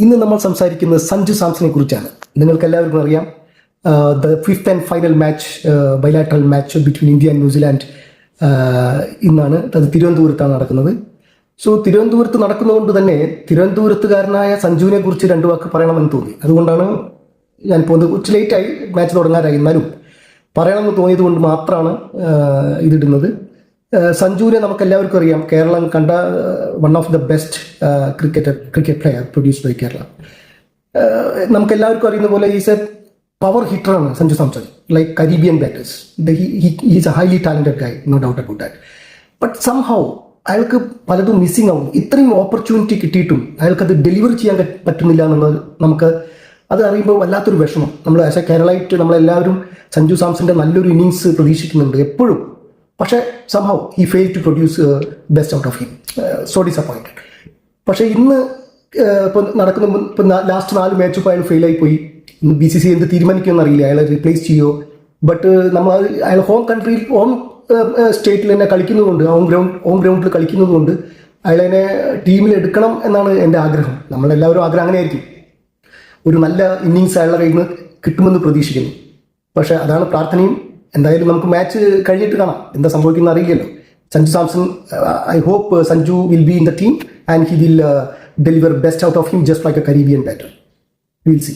ഇന്ന് നമ്മൾ സംസാരിക്കുന്നത് സഞ്ജു സാംസനെ കുറിച്ചാണ്. നിങ്ങൾക്ക് എല്ലാവർക്കും അറിയാം, the fifth and final match, bilateral match between India and New Zealand ഇന്നാണ്. അത് തിരുവനന്തപുരത്താണ് നടക്കുന്നത്. സോ തിരുവനന്തപുരത്ത് നടക്കുന്നതുകൊണ്ട് തന്നെ തിരുവനന്തപുരത്തുകാരനായ സഞ്ജുവിനെ കുറിച്ച് രണ്ടു വാക്ക് പറയണമെന്ന് തോന്നി. അതുകൊണ്ടാണ് ഞാൻ പോകുന്നത്. കുറച്ച് ലേറ്റായി, മാച്ച് തുടങ്ങാനായി, എന്നാലും പറയണമെന്ന് തോന്നിയത് കൊണ്ട് മാത്രമാണ് ഇതിടുന്നത്. സഞ്ജുവിനെ നമുക്ക് എല്ലാവർക്കും അറിയാം, കേരളം കണ്ട one of the best cricket player produced by Kerala. നമുക്ക് എല്ലാവർക്കും അറിയുന്ന പോലെ ഈസ് എ പവർ ഹിറ്ററാണ് Sanju Samson, like Caribbean batters. Is a highly talented guy, no doubt about that. But somehow അയാൾക്ക് പലതും മിസ്സിംഗ് ആവും. ഇത്രയും ഓപ്പർച്യൂണിറ്റി കിട്ടിയിട്ടും അയാൾക്കത് ഡെലിവർ ചെയ്യാൻ പറ്റുന്നില്ല എന്നുള്ളത് നമുക്ക് അത് അറിയുമ്പോൾ വല്ലാത്തൊരു വിഷമം. നമ്മൾ ആസ് എ കേരളായിട്ട് നമ്മളെല്ലാവരും സഞ്ജു സാംസന്റെ നല്ലൊരു ഇന്നിങ്സ് പ്രതീക്ഷിക്കുന്നുണ്ട് എപ്പോഴും. പക്ഷേ somehow he fail to produce best out of him. So disappointed. പക്ഷേ ഇന്ന് ഇപ്പം നടക്കുന്ന ഇപ്പം ലാസ്റ്റ് 4 മാച്ച് അയാൾ ഫെയിലായി പോയി. BCCI എന്ത് തീരുമാനിക്കുമെന്ന് അറിയില്ല, അയാളെ റീപ്ലേസ് ചെയ്യുമോ. ബട്ട് നമ്മൾ അയാൾ ഹോം കൺട്രിയിൽ, ഹോം സ്റ്റേറ്റിൽ തന്നെ കളിക്കുന്നതുകൊണ്ട്, ഹോം ഗ്രൗണ്ടിൽ കളിക്കുന്നതുകൊണ്ട് അയാളെ ടീമിൽ എടുക്കണം എന്നാണ് എൻ്റെ ആഗ്രഹം. നമ്മളെല്ലാവരും ആഗ്രഹം അങ്ങനെയായിരിക്കും. ഒരു നല്ല ഇന്നിങ്സ് അയാളുടെ കയ്യിൽ നിന്ന് കിട്ടുമെന്ന് പ്രതീക്ഷിക്കുന്നു. പക്ഷേ അതാണ് പ്രാർത്ഥനയും. എന്തായാലും നമുക്ക് മാച്ച് കഴിഞ്ഞിട്ട് കാണാം, എന്താ സംഭവിക്കുന്നത് അറിയില്ലല്ലോ. Sanju Samson, I hope Sanju will be in the team and he will deliver best out of him just like a Caribbean batter. Will C.